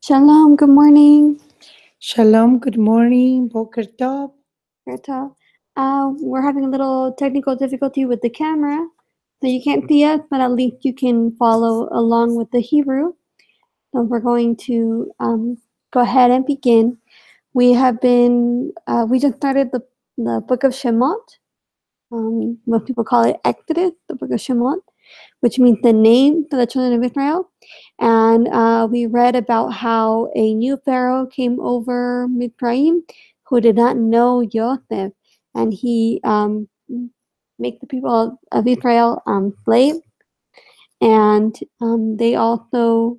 Shalom, good morning. Shalom, good morning, Boker Tov. Berta. We're having a little technical difficulty with the camera, so you can't see us, but at least you can follow along with the Hebrew. So we're going to go ahead and begin. We just started the book of Shemot. Most people call it Exodus, the book of Shemot, which means the name for the children of Israel. And we read about how a new Pharaoh came over Mitzrayim who did not know Joseph, and he made the people of Israel slaves. And he also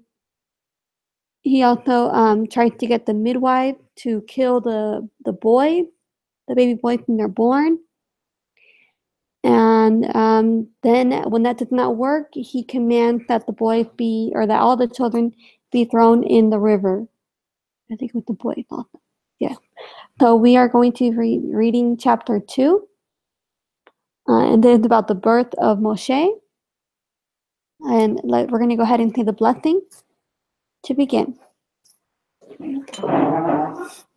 tried to get the midwife to kill the baby boys when they're born. And then when that does not work, he commands that that all the children be thrown in the river. I think with the boys also. Yeah. So we are going to be reading chapter 2. And then it's about the birth of Moshe. And we're going to go ahead and say the blessing to begin.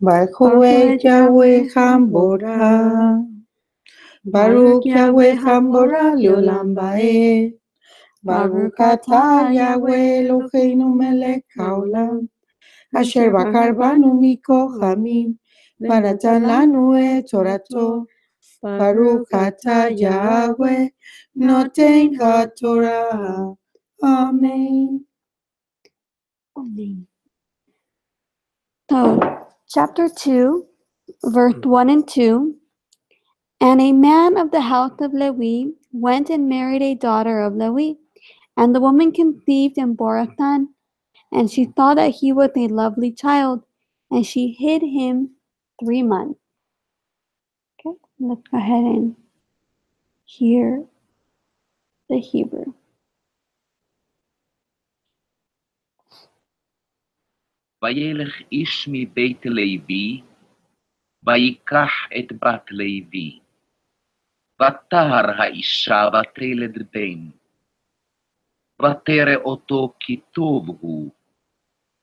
Baruch Yahweh Hambora. Baruch Yahweh Hambora Leolam Bae. Baruch Atah Yahweh Eloheinu melech haolam. Asher bakar banu mikochamim. Vanatan lanu et Torato. Baruch Atah Yahweh noten haTorah. Amen. Amen. So, chapter 2, verse 1 and 2. And a man of the house of Levi went and married a daughter of Levi, and the woman conceived and bore a son. And she saw that he was a lovely child, and she hid him 3 months. Okay, let's go ahead and hear the Hebrew. וילך איש מבית לוי, ויקח את בת לוי. ותהר האישה ותלד בן. ותרא אותו כי טוב הוא,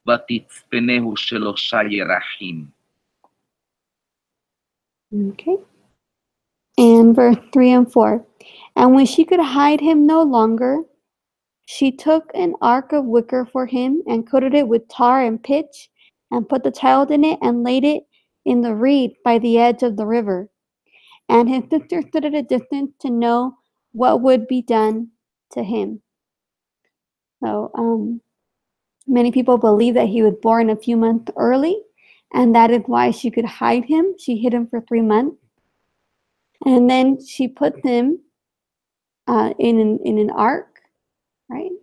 ותצפנהו 3 ירחים. Okay. And verse 3 and 4. And when she could hide him no longer, she took an ark of wicker for him and coated it with tar and pitch and put the child in it and laid it in the reed by the edge of the river. And his sister stood at a distance to know what would be done to him. So many people believe that he was born a few months early, and that is why she could hide him. She hid him for 3 months. And then she put him in an ark, right?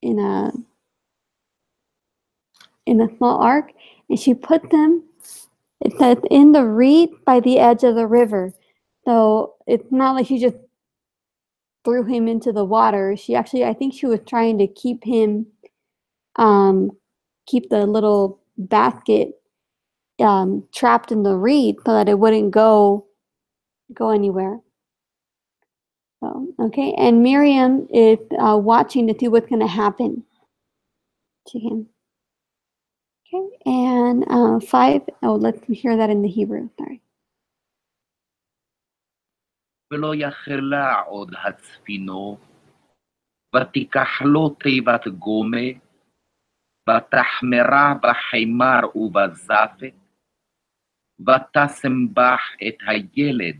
In a small ark, and she put them, it says, in the reed by the edge of the river. So it's not like she just threw him into the water. I think she was trying to keep him, keep the little basket trapped in the reed so that it wouldn't go anywhere. So, okay, and Miriam is watching to see what's going to happen to him. Okay, and 5, let's hear that in the Hebrew, sorry. ולא יכלה עוד הצפינו, ותיקח לו תיבת גומה, ותחמרה בחמר ובזפת, ותשם בך את הילד,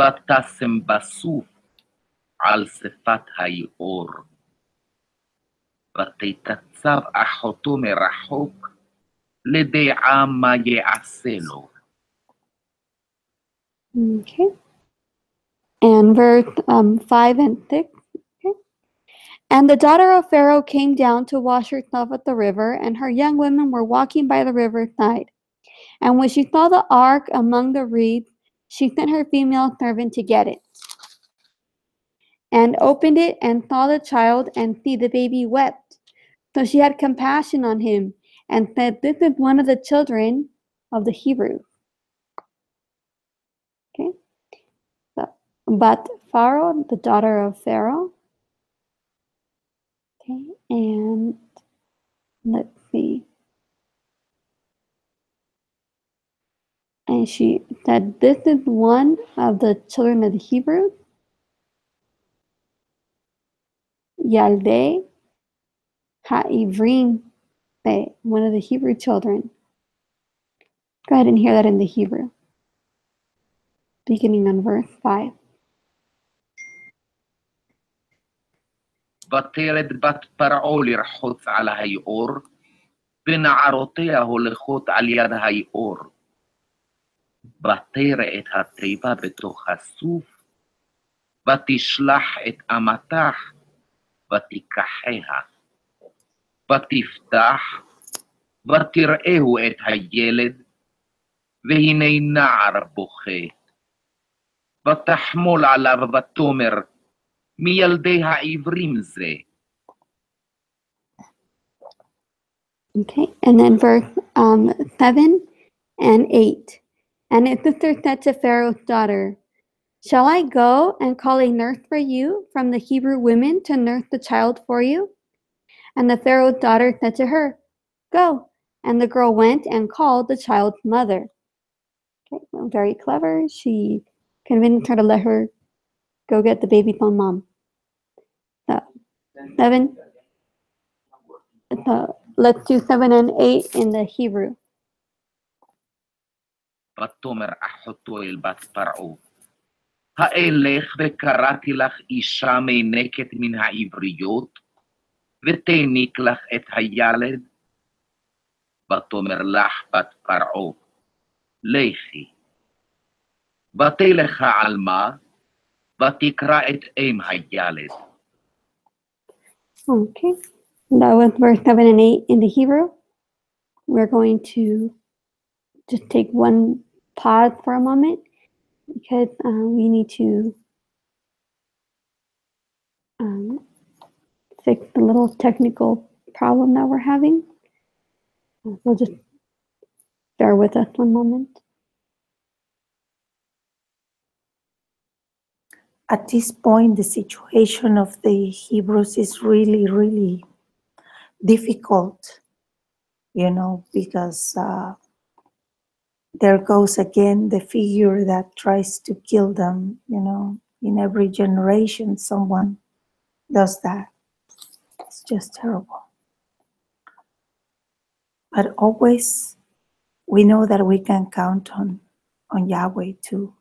ותשם בסוף על שפת היאור. ותתצב אחותו מרחוק, לדעה מה יעשה לו. Okay. And verse 5 and 6. Okay. And the daughter of Pharaoh came down to wash herself at the river, and her young women were walking by the riverside. And when she saw the ark among the reeds, she sent her female servant to get it, and opened it and saw the child, and see, the baby wept. So she had compassion on him, and said, "This is one of the children of the Hebrews." Okay. But Pharaoh, the daughter of Pharaoh, okay, and let's see. And she said, this is one of the children of the Hebrews, Yaldei Ha'ivrim, one of the Hebrew children. Go ahead and hear that in the Hebrew, beginning on verse 5. ותרד בת פרעה לרחוץ על היאור, ונערותיה הולכות על יד היאור. ותראה את התיבה בתוך הסוף, ותשלח את אמתך, ותיקחיה. ותפתח, ותראהו את הילד, והנה נער בוכה. ותחמול עליו ותאמר, מילדי העברים זה. Okay, and then verse 7 and 8. And his sister said to Pharaoh's daughter, shall I go and call a nurse for you from the Hebrew women to nurse the child for you? And the Pharaoh's daughter said to her, go. And the girl went and called the child's mother. Okay, well, very clever. She convinced her to let her go get the baby's own mom. So, 7. So, let's do 7 and 8 in the Hebrew. ותאמר אחותו אל בת פרעה, האלך וקראתי לך אישה מינקת מן העבריות, ותניק לך את הילד. ותאמר לך בת פרעה, לכי. ותלך עלמה, ותקרא את אם הילד. Okay, that was verse 7 and 8 in the Hebrew. We're going to just take one pause for a moment because we need to fix the little technical problem that we're having. So just bear with us one moment. At this point, the situation of the Hebrews is really, really difficult, because there goes again the figure that tries to kill them, in every generation someone does that. It's just terrible. But always we know that we can count on Yahweh to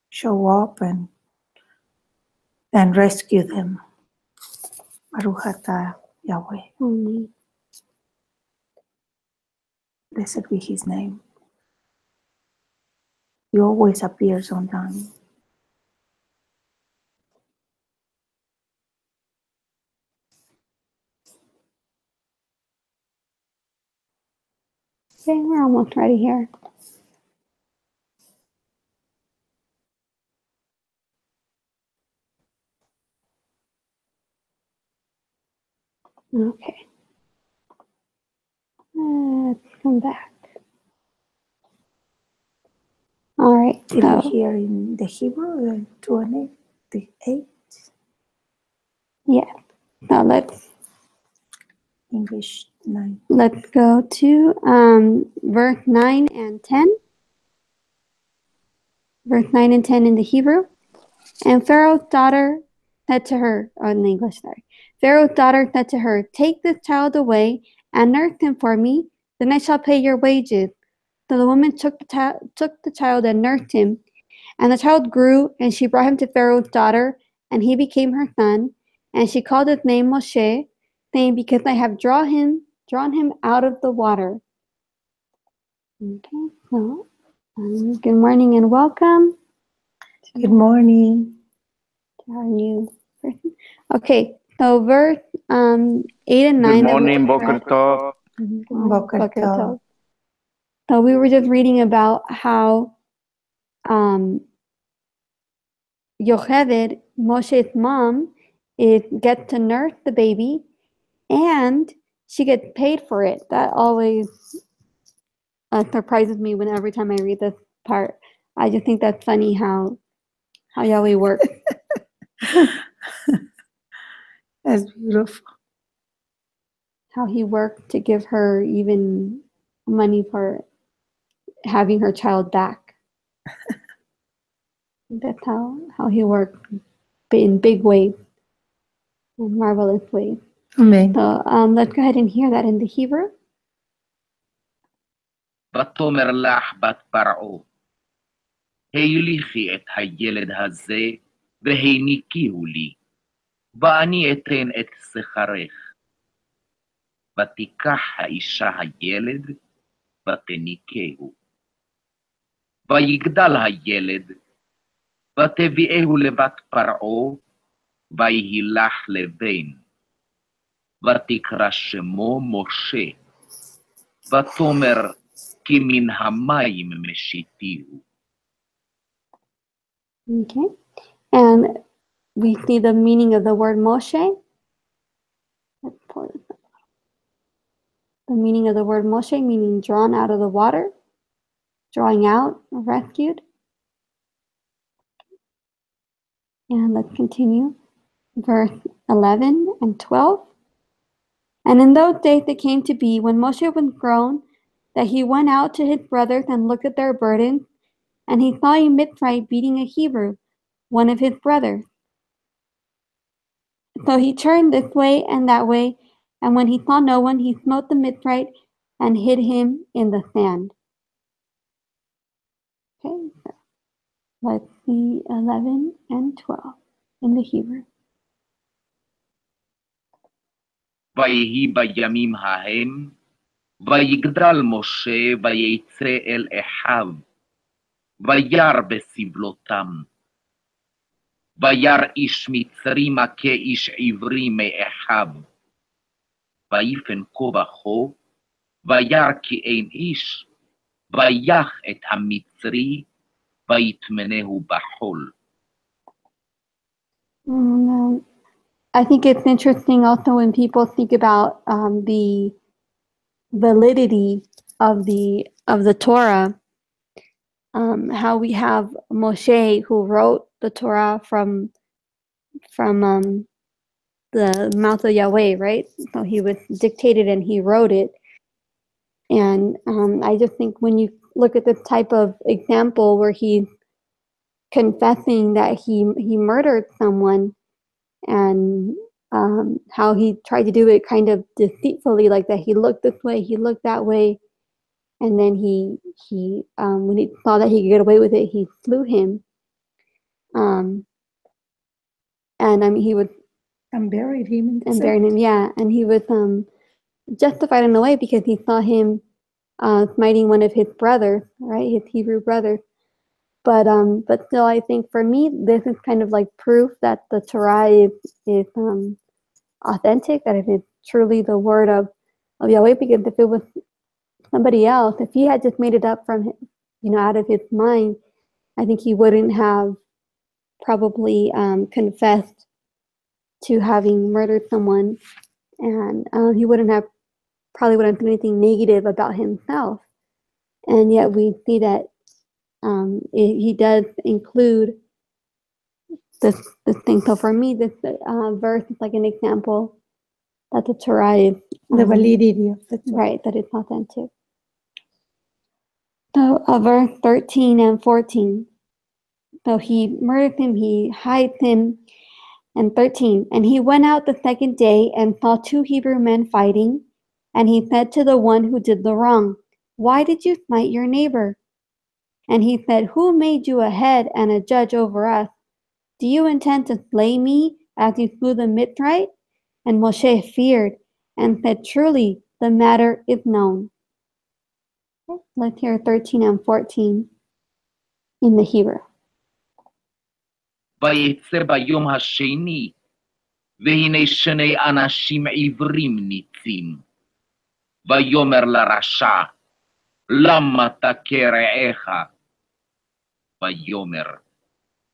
show up and rescue them. Baruch atah Yahweh. Only. Blessed be his name. He always appears on time. Okay, we're almost ready here. Okay. Let's come back. All right. Did we hear in the Hebrew, the 2 and 8, the 8? Yeah. Now let's English 9. Let's go to verse 9 and 10. Verse 9 and 10 in the Hebrew. And Pharaoh's daughter said to her, in English, sorry. Pharaoh's daughter said to her, take this child away and nurse him for me, then I shall pay your wages. So the woman took the child and nursed him. And the child grew, and she brought him to Pharaoh's daughter, and he became her son. And she called his name Moshe, saying, because I have drawn him out of the water. Okay, so good morning and welcome. Good morning. To our new person. Okay, so verse 8 and 9. Good morning, Boker Tov. Boker Tov. So we were just reading about how Yocheved, Moshe's mom, gets to nurse the baby, and she gets paid for it. That always surprises me every time I read this part. I just think that's funny how Yahweh works. That's beautiful. How he worked to give her even money for having her child back. That's how he worked in big ways and marvelous ways. Amen. So let's go ahead and hear that in the Hebrew. ותאמר לך בת פרעה, הליכי את הילד הזה והניקיהו לי, ואני אתן את שכרך. ותיקח האישה הילד ותניקהו. ויגדל הילד, ותביאהו לבת פרעה, ויהי לך לבן. ותקרא שמו משה, ותאמר כי מן המים משיתיהו. Okay. And we see the meaning of the word Moshe. Let's pull this up. The meaning of the word Moshe meaning drawn out of the water, drawing out, or rescued. And let's continue. Verse 11 and 12. And in those days it came to be, when Moshe was grown, that he went out to his brothers and looked at their burdens, and he saw a Mitzrite beating a Hebrew, one of his brothers. So he turned this way and that way, and when he saw no one, he smote the Mitzrite and hid him in the sand. Okay, so let's see 11 and 12 in the Hebrew. ויהי בימים ההם, ויגדל משה ויצא אל אחיו, וירא בסבלותם. וירא איש מצרי מכה איש עברי מאחיו. ויפן כה וכה, וירא כי אין איש, ויך את המצרי, ויטמנהו בחול. I think it's interesting also when people think about the validity of the Torah, how we have Moshe who wrote the Torah from the mouth of Yahweh, right? So he was dictated and he wrote it. And I just think when you look at this type of example where he's confessing that he murdered someone, and how he tried to do it kind of deceitfully, like that he looked this way, he looked that way, and then he when he saw that he could get away with it, he slew him. And I mean, he was And buried him. and buried him, yeah, and he was justified in a way because he saw him smiting one of his brothers, right, his Hebrew brothers. But still, I think for me, this is kind of like proof that the Torah is authentic, that it is truly the word of Yahweh. Because if it was somebody else, if he had just made it up from, out of his mind, I think he wouldn't have probably confessed to having murdered someone, and he probably wouldn't have done anything negative about himself. And yet we see that he does include this thing. So for me, this verse is like an example that the Torah is The validity of the Torah. right, that it's authentic. So verse 13 and 14. So he murdered him, he hides him. And 13, and he went out the second day and saw two Hebrew men fighting, and he said to the one who did the wrong, "Why did you smite your neighbor?" And he said, "Who made you a head and a judge over us? Do you intend to slay me as you slew the Mitzrite?" And Moshe feared and said, "Truly, the matter is known." Let's hear 13 and 14 in the Hebrew. ויצא ביום השני, והנה שני אנשים עברים ניצים. ויאמר לרשע, למה תכה רעך? ויאמר,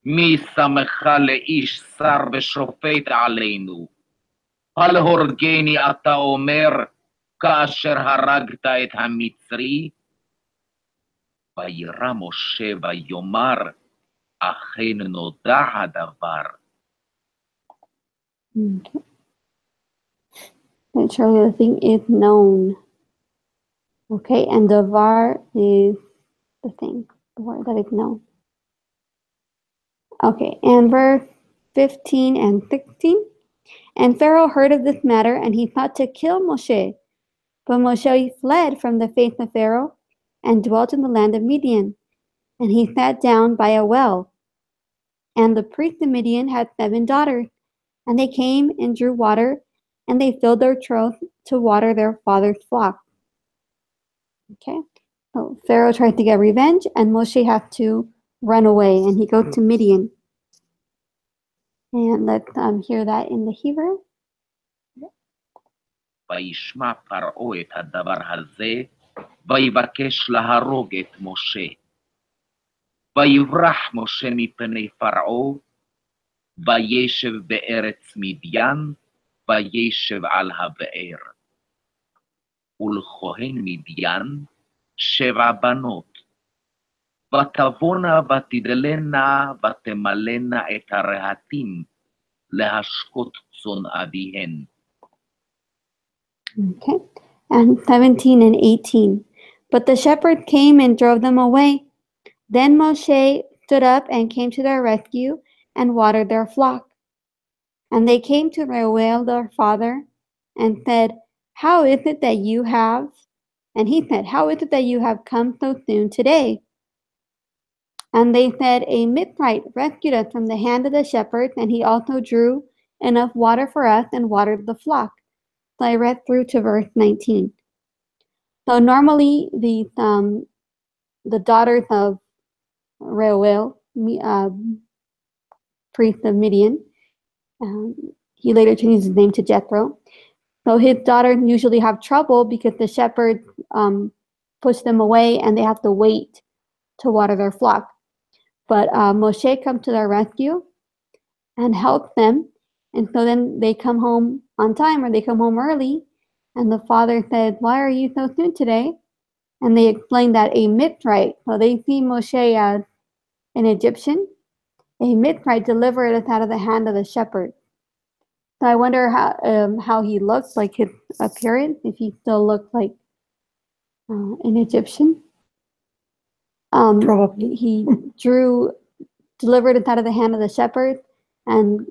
מי שמך לאיש שר ושופט עלינו? הל הורגני אתה אומר, כאשר הרגת את המצרי? וירא משה ויאמר, אכן נודע הדבר. Okay. And surely the thing is known. Okay, and davar is the thing. word, let it know. Okay, and verse 15 and 16. And Pharaoh heard of this matter, and he thought to kill Moshe. But Moshe fled from the face of Pharaoh and dwelt in the land of Midian. And he sat down by a well. And the priest of Midian had 7 daughters. And they came and drew water, and they filled their troughs to water their father's flock. Okay, so Pharaoh tried to get revenge, and Moshe had to run away, and he goes to Midian. And let's hear that in the Hebrew. וישמע פרעה את הדבר הזה, ויבקש להרוג את משה. ויברח משה מפני פרעה, וישב בארץ מדיין, וישב על הבאר. ולכהן מדיין 7 בנות. ותבואנה ותדלנה ותמלאנה את הרהטים, להשקות צאן אביהן. Okay, and 17 and 18. But the shepherd came and drove them away. Then Moshe stood up and came to their rescue and watered their flock. And they came to Reuel their father and said, How is it that you have? And he said, How is it that you have come so soon today? And they said, A Mitzrite rescued us from the hand of the shepherds, and he also drew enough water for us and watered the flock. So I read through to verse 19. So normally the daughters of Reuel, priest of Midian, he later changed his name to Jethro. So his daughters usually have trouble because the shepherds push them away and they have to wait to water their flock. But Moshe comes to their rescue and helps them. And so then they come home on time, or they come home early. And the father says, Why are you so soon today? And they explain that a Mitzrite, so they see Moshe as an Egyptian. A Mitzrite delivered us out of the hand of the shepherd. So I wonder how he looks, like his appearance, if he still looks like an Egyptian. Probably. He delivered us out of the hand of the shepherd, and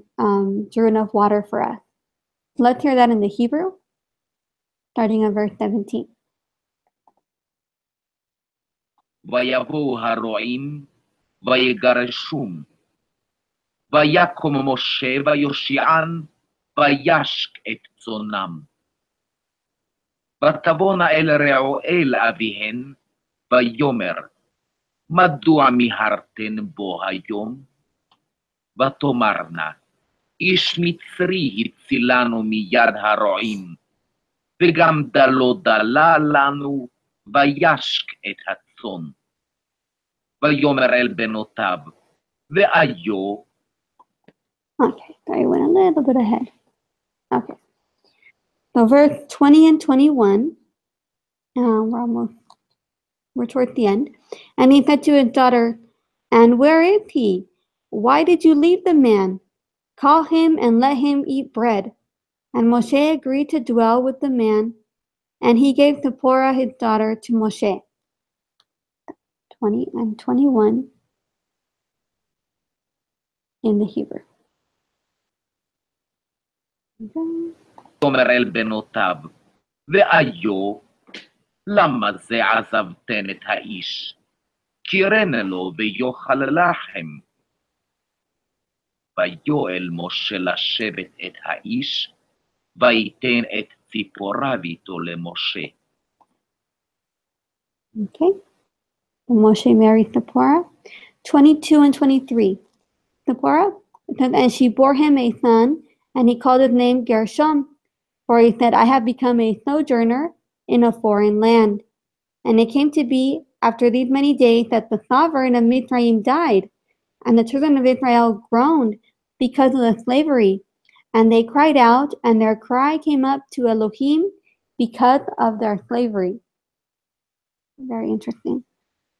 drew enough water for us. Let's hear that in the Hebrew, starting at verse 17. ויבואו הרועים, ויגרשום. ויקום משה ויושיען, וישק את צאנם. ותבואנה אל רעואל אביהן, ויאמר, מדוע מיהרתן בו היום? ותאמרנה, איש מצרי הצילנו מיד הרועים, וגם דלו דלה לנו, וישק את הצאן. ויאמר אל בנותיו, ואיו. Okay, sorry, went a little bit ahead. Okay. So verse 20 and 21, we're towards the end. And he said to his daughter, And where is he? Why did you leave the man? Call him and let him eat bread. And Moshe agreed to dwell with the man, and he gave Zipporah his daughter to Moshe. 20 and 21 in the Hebrew. אומר אל בנותיו, ואיו, למה זה עזבתן את האיש? קירן לו ויאכל לחם. ויואל משה לשבת את האיש, ויתן את ציפוריו איתו למשה. Okay. Moshe married Zipporah. 22 and 23. Zipporah, and she bore him a son, and he called his name Gershom, for he said, I have become a sojourner in a foreign land. And it came to be after these many days that the sovereign of Mitzrayim died, and the children of Israel groaned because of the slavery. And they cried out, and their cry came up to Elohim because of their slavery. Very interesting.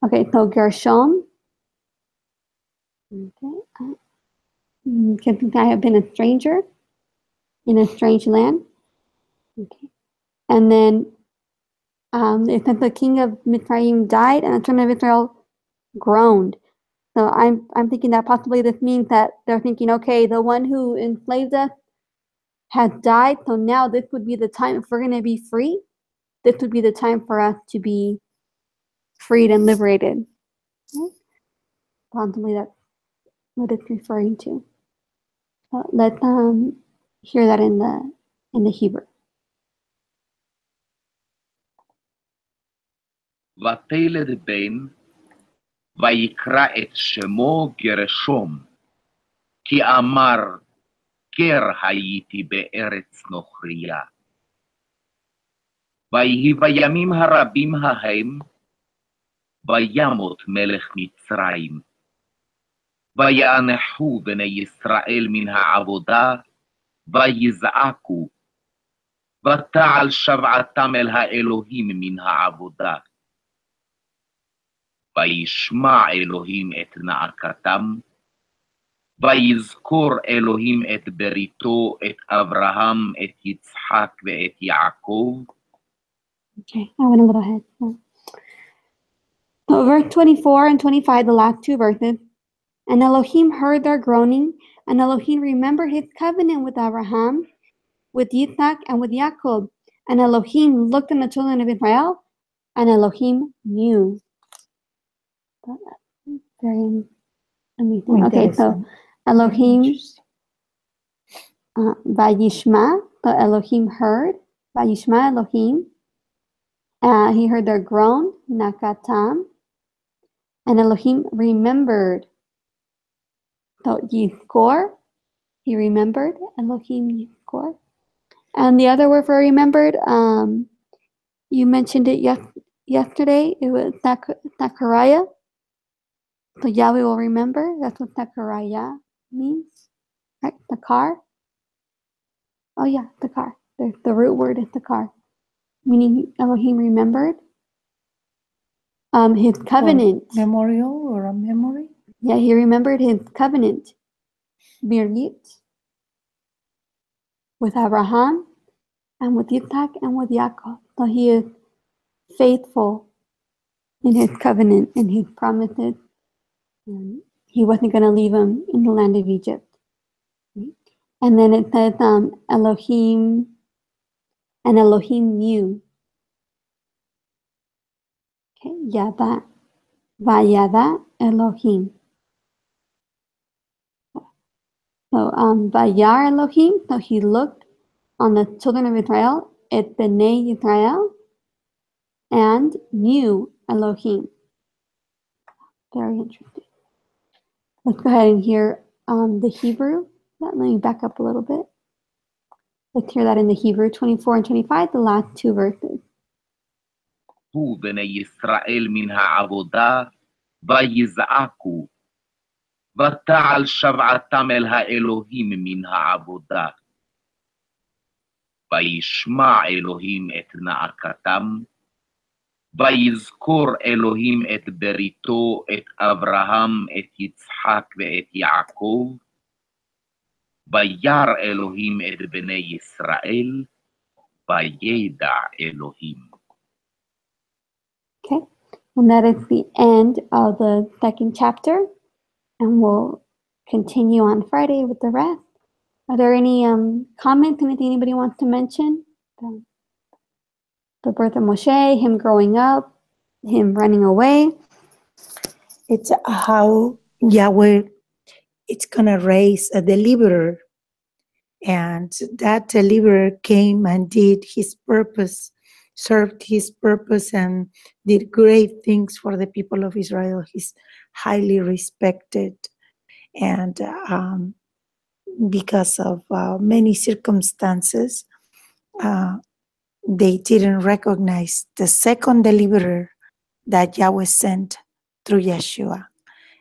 Okay, so Gershom. Okay. I have been a stranger in a strange land. Okay. And then it says the king of Mitzrayim died, and the children of Israel groaned. So I'm thinking that possibly this means that they're thinking, okay, the one who enslaved us has died, so now this would be the time, if we're going to be free, this would be the time for us to be freed and liberated. Possibly that's what it's referring to. Let's hear that in the Hebrew. ותלד בן, ויקרא את שמו גרשום, כי אמר, גר הייתי בארץ נוכריה. ויהי בימים הרבים ההם, וימות מלך מצרים. ויאנחו בני ישראל מן העבודה, ויזעקו, ותעל שבעתם אל האלוהים מן העבודה. וישמע אלוהים את נאקתם, ויזכור אלוהים את בריתו, את אברהם, את יצחק ואת יעקב. Okay, I went a little ahead. So verse 24 and 25, the last two verses. And Elohim heard their groaning, and Elohim remembered his covenant with Abraham, with Yitzhak, and with Jacob. And Elohim looked on the children of Israel, and Elohim knew. Very amazing. Okay, so Elohim, Vayishma, so Elohim heard, Vayishma Elohim. He heard their groan, Nakatam, and Elohim remembered. So Yizkor, he remembered, Elohim Yizkor. And the other word for remembered, you mentioned it yesterday, it was Zechariah. So Yahweh will remember, that's what Zechariah means, right? The car. Oh yeah, the car. The root word is the car, meaning Elohim remembered his covenant. Memorial or a memory? Yeah, he remembered his covenant, Birgit, with Abraham and with Yitzhak and with Jacob. So he is faithful in his covenant and his promises. And he wasn't going to leave him in the land of Egypt. And then it says Elohim, and Elohim knew. Okay, Yada, Vayada Elohim. So Vayar Elohim, so he looked on the children of Israel, et Bnei Israel, and knew Elohim. Very interesting. Let's go ahead and hear the Hebrew. Let me back up a little bit. Let's hear that in the Hebrew, 24 and 25, the last two verses. הוא בני ישראל מן העבודה, ויזעקו, ותעל שבעתם אל האלוהים מן העבודה. וישמע אלוהים את נאקתם, ויזכור אלוהים את בריתו, את אברהם, את יצחק ואת יעקב. וירא אלוהים את בני ישראל, וידע אלוהים. Okay, and that is the end of the second chapter, and we'll continue on Friday with the rest. Are there any comments, anything anybody wants to mention? The birth of Moshe, him growing up, him running away. It's how Yahweh, it's going to raise a deliverer. And that deliverer came and did his purpose, served his purpose, and did great things for the people of Israel. He's highly respected. And because of many circumstances, they didn't recognize the second deliverer that Yahweh sent through Yeshua.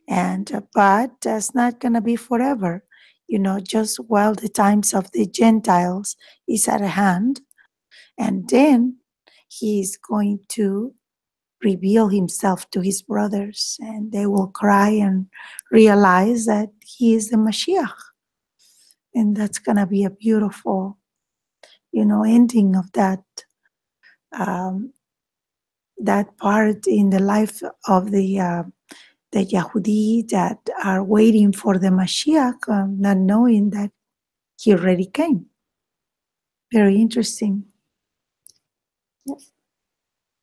And but that's not going to be forever. You know, just while the times of the Gentiles is at hand, and then he's going to reveal himself to his brothers, and they will cry and realize that he is the Mashiach. And that's going to be a beautiful, ending of that part in the life of the the Yahudi that are waiting for the Mashiach, not knowing that he already came. Very interesting.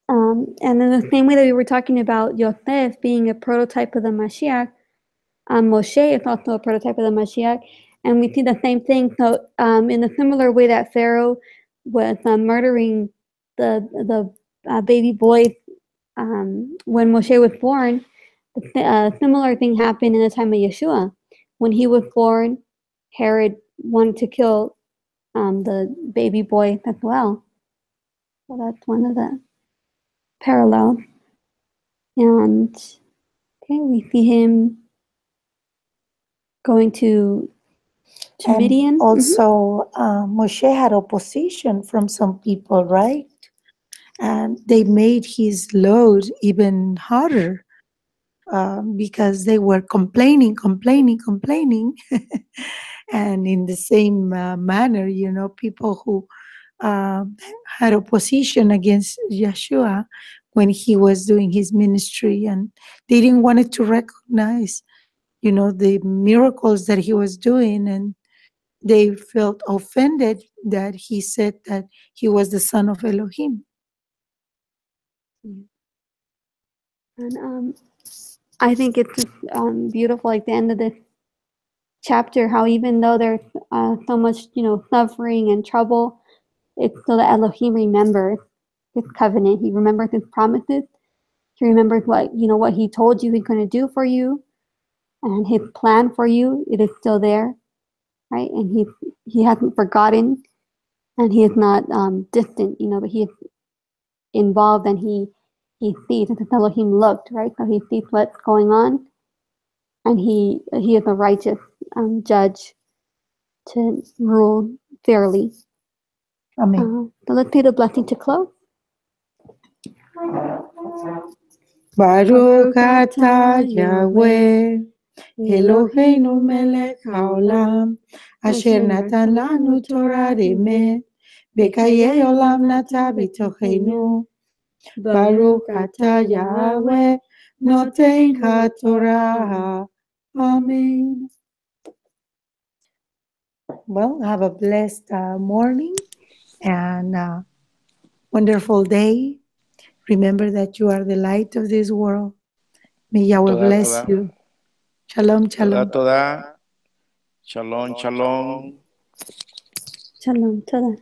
And in the same way that we were talking about Yosef being a prototype of the Mashiach, Moshe is also a prototype of the Mashiach, and we see the same thing. So, in a similar way that Pharaoh was murdering the baby boys when Moshe was born, a similar thing happened in the time of Yeshua. When he was born, Herod wanted to kill the baby boy as well. So that's one of the parallels. And okay, we see him going to And Midian. also, Moshe had opposition from some people, right? And they made his load even harder because they were complaining. And in the same manner, people who had opposition against Yeshua when he was doing his ministry, and they didn't want to recognize, the miracles that he was doing, and they felt offended that he said that he was the son of Elohim. And I think it's just, beautiful, like the end of this chapter, how even though there's so much, suffering and trouble, it's so that Elohim remembers his covenant. He remembers his promises. He remembers what he told you he's going to do for you, and his plan for you. It is still there, right? And he hasn't forgotten, and he is not distant, but he is involved, and he sees. It's Elohim looked, right? So he sees what's going on, and he is a righteous judge to rule fairly. Amen. So let's say the blessing to close. Baruch atah Yahweh, Eloheinu melech haolam, asher natan lanu Torah emet, v'kayei olam nata b'tochenu. Baruch atah Yahweh, noten haTorah. Amen. Well, have a blessed morning and wonderful day. Remember that you are the light of this world. May Yahweh bless you. Shalom, shalom. Toda. Shalom, shalom. Shalom. Toda.